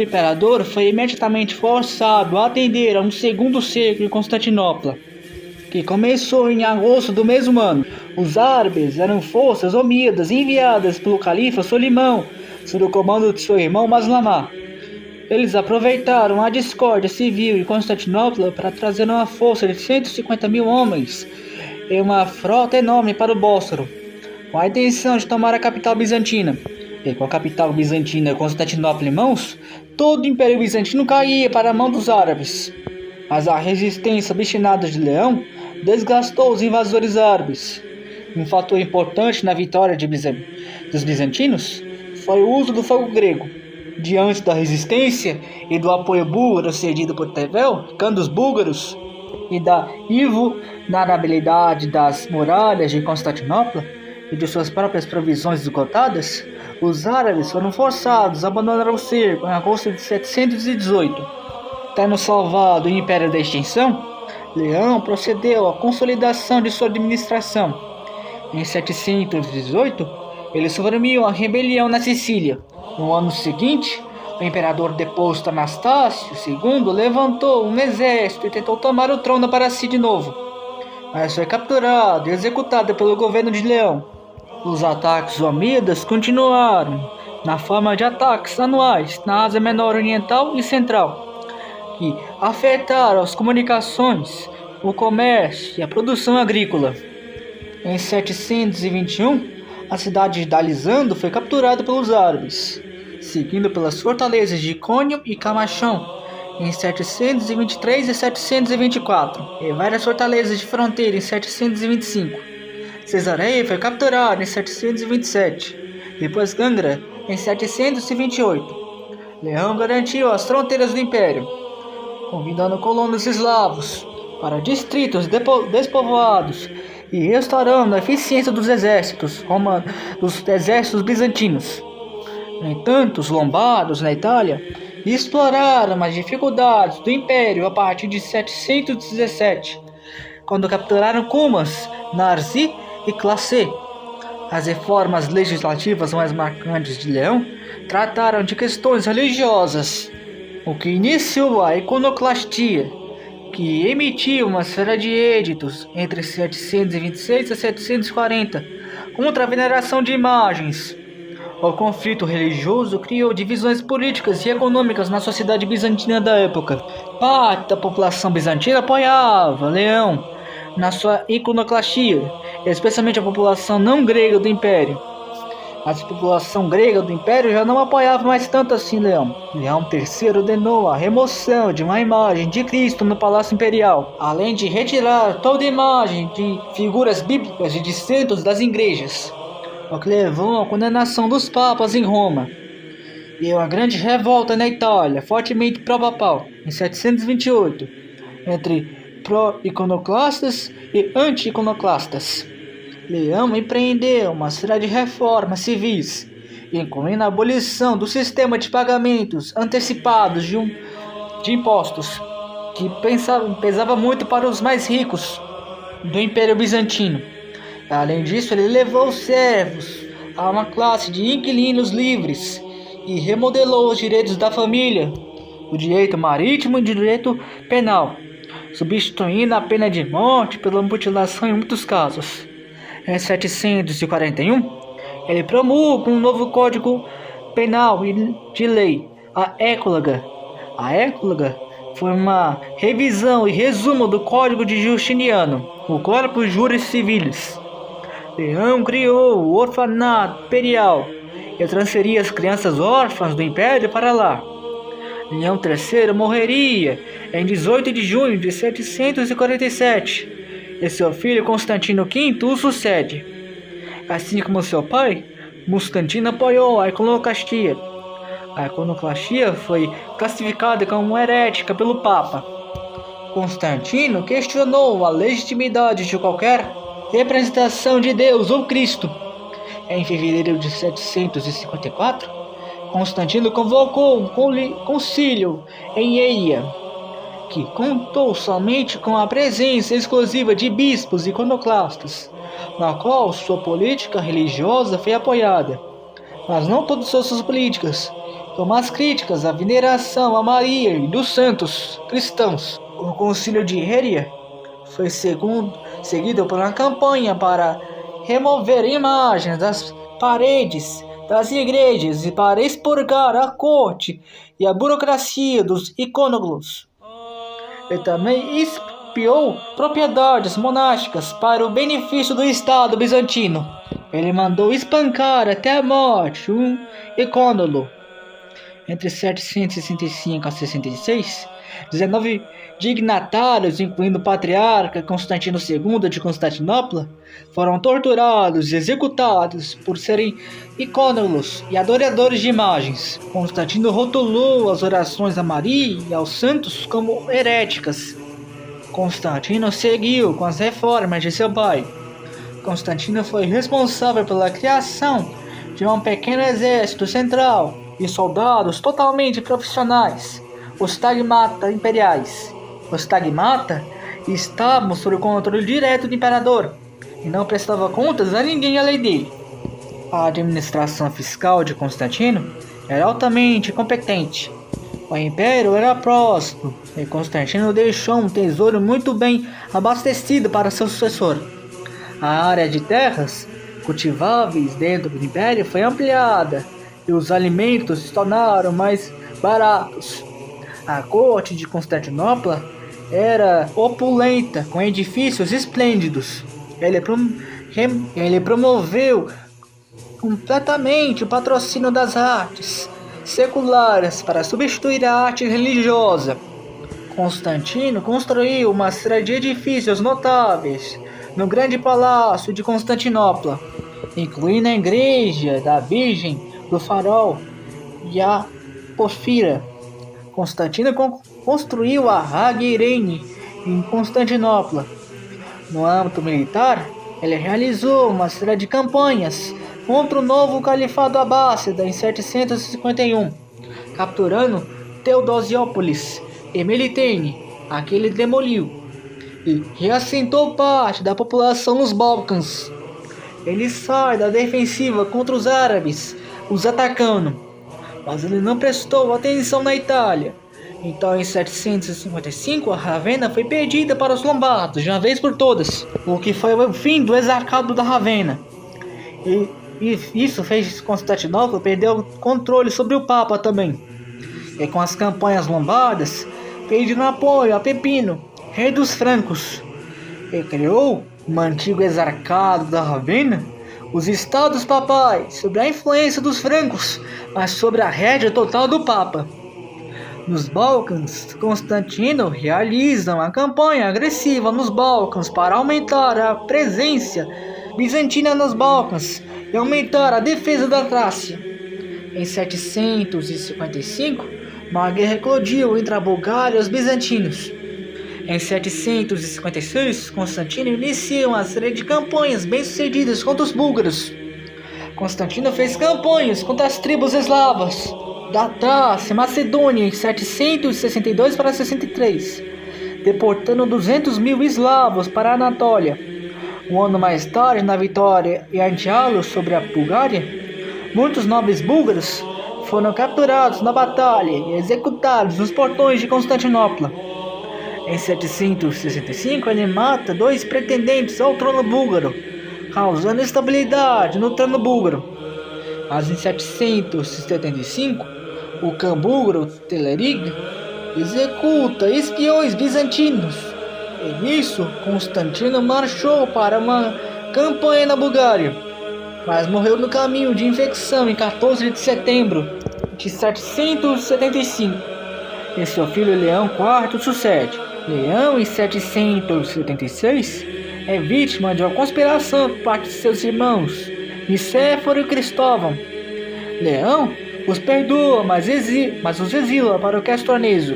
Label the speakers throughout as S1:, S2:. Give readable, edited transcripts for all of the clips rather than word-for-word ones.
S1: imperador foi imediatamente forçado a atender a um segundo cerco em Constantinopla, que começou em agosto do mesmo ano. Os árabes eram forças omíadas enviadas pelo califa Solimão sob o comando de seu irmão Maslamá. Eles aproveitaram a discórdia civil em Constantinopla para trazer uma força de 150 mil homens e uma frota enorme para o Bósforo, com a intenção de tomar a capital bizantina. E com a capital bizantina Constantinopla em mãos, todo o Império Bizantino caía para a mão dos árabes. Mas a resistência obstinada de Leão desgastou os invasores árabes. Um fator importante na vitória dos bizantinos foi o uso do fogo grego. Diante da resistência e do apoio búlgaro cedido por Tevel, Khan dos búlgaros, e da invulnerabilidade das muralhas de Constantinopla e de suas próprias provisões esgotadas, os árabes foram forçados a abandonar o cerco em agosto de 718. Tendo salvado o império da extinção, Leão procedeu à consolidação de sua administração. Em 718, ele suprimiu a rebelião na Sicília. No ano seguinte, o imperador deposto Anastácio II levantou um exército e tentou tomar o trono para si de novo, mas foi capturado e executado pelo governo de Leão. Os ataques omíadas continuaram na forma de ataques anuais na Ásia Menor Oriental e Central, que afetaram as comunicações, o comércio e a produção agrícola. Em 721, a cidade de Dalizando foi capturada pelos árabes, seguindo pelas fortalezas de Icônio e Camachão em 723 e 724, e várias fortalezas de fronteira em 725. Cesareia foi capturada em 727, depois Gangra em 728. Leão garantiu as fronteiras do império, convidando colonos eslavos para distritos despovoados e restaurando a eficiência dos exércitos bizantinos. No entanto, os lombardos na Itália exploraram as dificuldades do império a partir de 717, quando capturaram Cumas, Narzi e Classe. As reformas legislativas mais marcantes de Leão trataram de questões religiosas, o que iniciou a iconoclastia, que emitiu uma série de editos entre 726 e 740 contra a veneração de imagens. O conflito religioso criou divisões políticas e econômicas na sociedade bizantina da época. Parte da população bizantina apoiava Leão na sua iconoclastia, especialmente a população não grega do Império. Mas a população grega do Império já não apoiava mais tanto assim Leão. Leão III ordenou a remoção de uma imagem de Cristo no Palácio Imperial, além de retirar toda imagem de figuras bíblicas e de santos das igrejas, o que levou à condenação dos papas em Roma e uma grande revolta na Itália, fortemente pró-papal, em 728, entre pró-iconoclastas e anti-iconoclastas. Leão empreendeu uma série de reformas civis, incluindo a abolição do sistema de pagamentos antecipados de impostos, que pesava muito para os mais ricos do Império Bizantino. Além disso, ele levou os servos a uma classe de inquilinos livres e remodelou os direitos da família, o direito marítimo e o direito penal, substituindo a pena de morte pela mutilação em muitos casos. Em 741, ele promulga um novo código penal e de lei, a Écloga. A Écloga foi uma revisão e resumo do Código de Justiniano, o Corpus Juris Civilis. Leão criou o orfanato imperial e transferia as crianças órfãs do império para lá. Leão III morreria em 18 de junho de 747, e seu filho Constantino V o sucede. Assim como seu pai, Constantino apoiou a iconoclastia. A iconoclastia foi classificada como herética pelo Papa. Constantino questionou a legitimidade de qualquer representação de Deus ou Cristo. Em fevereiro de 754, Constantino convocou um concílio em Eia, que contou somente com a presença exclusiva de bispos iconoclastas, na qual sua política religiosa foi apoiada, mas não todas suas políticas, como as críticas à veneração a Maria e dos santos cristãos. O Concílio de Heria foi seguido por uma campanha para remover imagens das paredes das igrejas e para expurgar a corte e a burocracia dos iconoclastos. Ele também expiou propriedades monásticas para o benefício do Estado bizantino. Ele mandou espancar até a morte um icônolo. Entre 765 a 66, 19 dignatários, incluindo o patriarca Constantino II de Constantinopla, foram torturados e executados por serem icônolos e adoradores de imagens. Constantino rotulou as orações a Maria e aos santos como heréticas. Constantino seguiu com as reformas de seu pai. Constantino foi responsável pela criação de um pequeno exército central e soldados totalmente profissionais, os tagmata imperiais. Os tagmata estavam sob o controle direto do imperador e não prestava contas a ninguém além dele. A administração fiscal de Constantino era altamente competente. O império era próspero e Constantino deixou um tesouro muito bem abastecido para seu sucessor. A área de terras cultiváveis dentro do império foi ampliada e os alimentos se tornaram mais baratos. A corte de Constantinopla era opulenta, com edifícios esplêndidos. Ele promoveu completamente o patrocínio das artes seculares para substituir a arte religiosa. Constantino construiu uma série de edifícios notáveis no grande palácio de Constantinopla, incluindo a igreja da Virgem do Farol e a Porfira. Constantino construiu a Hagia Irene em Constantinopla. No âmbito militar, ele realizou uma série de campanhas contra o novo califado abássida em 751, capturando Teodosiópolis e Melitene, a que ele demoliu, e reassentou parte da população nos Balcãs. Ele sai da defensiva contra os árabes, os atacando, mas ele não prestou atenção na Itália. Então, em 755, a Ravenna foi perdida para os lombardos, de uma vez por todas, o que foi o fim do exarcado da Ravenna. E isso fez Constantinopla perder o controle sobre o Papa também. E com as campanhas lombardas, pedindo apoio a Pepino, rei dos francos. E criou um antigo exarcado da Ravenna, os estados papais, sob a influência dos francos, mas sobre a rédea total do Papa. Nos Balcãs, Constantino realiza uma campanha agressiva nos Balcãs para aumentar a presença bizantina nos Balcãs e aumentar a defesa da Trácia. Em 755, uma guerra eclodiu entre a Bulgária e os bizantinos. Em 756, Constantino inicia uma série de campanhas bem-sucedidas contra os búlgaros. Constantino fez campanhas contra as tribos eslavas da Trácia e Macedônia em 762 para 63, deportando 200 mil eslavos para a Anatólia. Um ano mais tarde, na vitória em Antialos sobre a Bulgária, muitos nobres búlgaros foram capturados na batalha e executados nos portões de Constantinopla. Em 765, ele mata 2 pretendentes ao trono búlgaro, causando instabilidade no trono búlgaro. Mas em 775, o Khan búlgaro Telerig executa espiões bizantinos. E nisso, Constantino marchou para uma campanha na Bulgária, mas morreu no caminho de infecção em 14 de setembro de 775. E seu filho Leão IV sucede. Leão, em 776, é vítima de uma conspiração por parte de seus irmãos, Nicéforo e Cristóvão. Leão os perdoa, mas os exila para o Castorneso.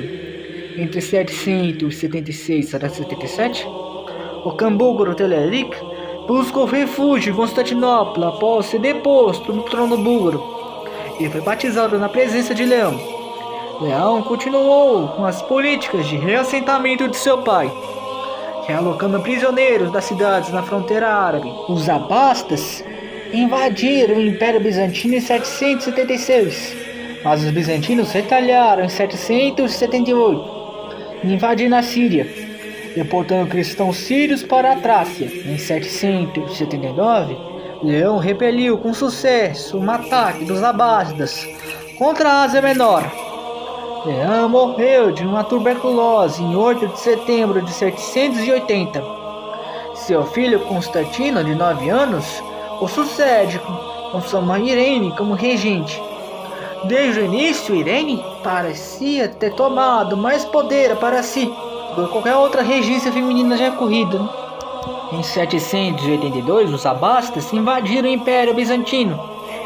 S1: Entre 776 e 77, o Khan búlgaro Telerik buscou refúgio em Constantinopla após ser deposto no trono búlgaro e foi batizado na presença de Leão. Leão continuou com as políticas de reassentamento de seu pai, realocando prisioneiros das cidades na fronteira árabe. Os abastas invadiram o Império Bizantino em 776, Mas os bizantinos retalharam em 778, invadindo a Síria, deportando cristãos sírios para a Trácia. Em 779, Leão repeliu com sucesso um ataque dos abássidas contra a Ásia Menor. Leão morreu de uma tuberculose em 8 de setembro de 780. Seu filho Constantino, de 9 anos, o sucede com sua mãe Irene como regente. Desde o início, Irene parecia ter tomado mais poder para si do que qualquer outra regência feminina já ocorrida. Em 782, os abássidas invadiram o Império Bizantino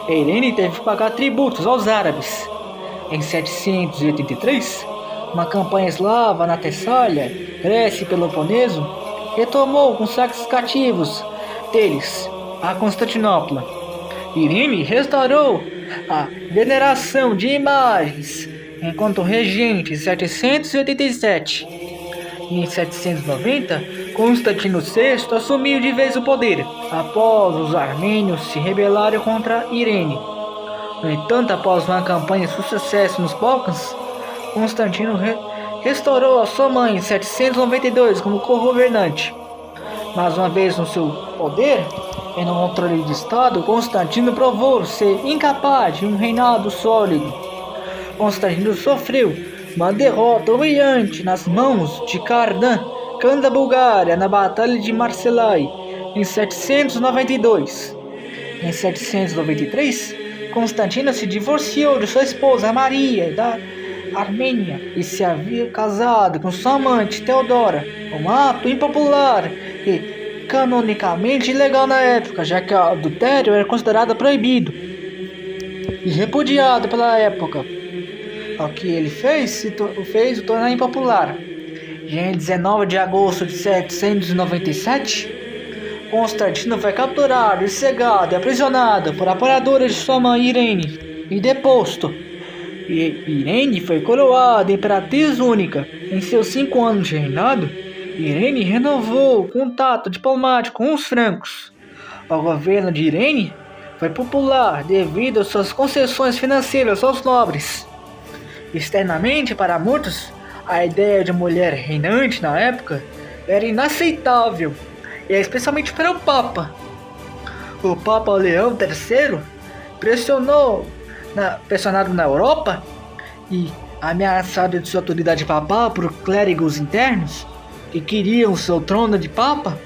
S1: e Irene teve que pagar tributos aos árabes. Em 783, uma campanha eslava na Tessália, Grécia e Peloponeso, retomou com saques cativos deles a Constantinopla. Irene restaurou a veneração de imagens enquanto regente em 787. Em 790, Constantino VI assumiu de vez o poder, após os armênios se rebelarem contra Irene. No entanto, após uma campanha de sucesso nos Balcãs, Constantino restaurou a sua mãe em 792 como co-governante. Mas uma vez no seu poder e no controle de Estado, Constantino provou ser incapaz de um reinado sólido. Constantino sofreu uma derrota humilhante nas mãos de Cardan, Khan da Bulgária, na Batalha de Marseille, em 792. Em 793, Constantino se divorciou de sua esposa Maria da Armênia e se havia casado com sua amante Teodora, um ato impopular e canonicamente ilegal na época, já que o adultério era considerado proibido e repudiado pela época. O que ele fez o tornar impopular. Já em 19 de agosto de 797, Constantino foi capturado, cegado e aprisionado por apoiadores de sua mãe Irene e deposto. Irene foi coroada imperatriz única. Em seus 5 anos de reinado, Irene renovou o contato diplomático com os francos. O governo de Irene foi popular devido às suas concessões financeiras aos nobres. Externamente, para muitos, a ideia de mulher reinante na época era inaceitável, e especialmente para o Papa. O Papa Leão III, pressionado na Europa e ameaçado de sua autoridade papal por clérigos internos que queriam seu trono de Papa,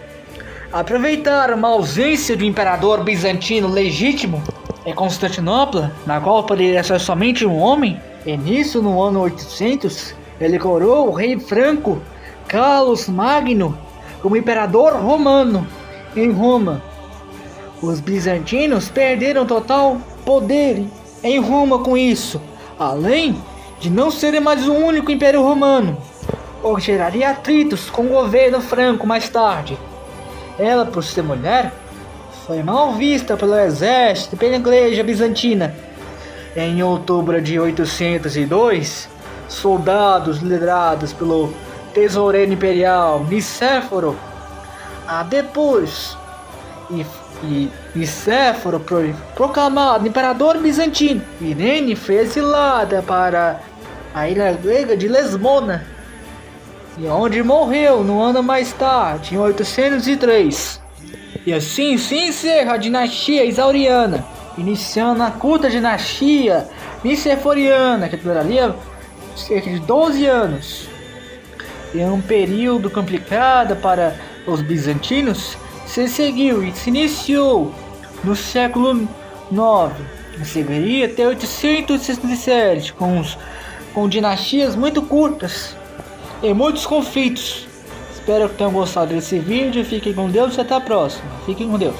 S1: aproveitaram uma ausência do imperador bizantino legítimo em Constantinopla, na qual poderia ser somente um homem, e nisso, no ano 800, ele coroou o rei franco Carlos Magno como imperador romano em Roma. Os bizantinos perderam total poder em Roma com isso, além de não serem mais o único império romano, o que geraria atritos com o governo franco mais tarde. Ela, por ser mulher, foi mal vista pelo exército e pela igreja bizantina. Em outubro de 802, soldados liderados pelo tesoureiro imperial Nicéforo depois Nicéforo proclamado imperador bizantino. Irene foi exilada para a ilha grega de Lesbona, e onde morreu no ano mais tarde, em 803. E assim se encerra a dinastia Isauriana, iniciando a curta dinastia Niceforiana, que duraria cerca de 12 anos. Em um período complicado para os bizantinos, se seguiu e se iniciou no século IX, e seguiria até 867, com dinastias muito curtas e muitos conflitos. Espero que tenham gostado desse vídeo, fiquem com Deus e até a próxima. Fiquem com Deus.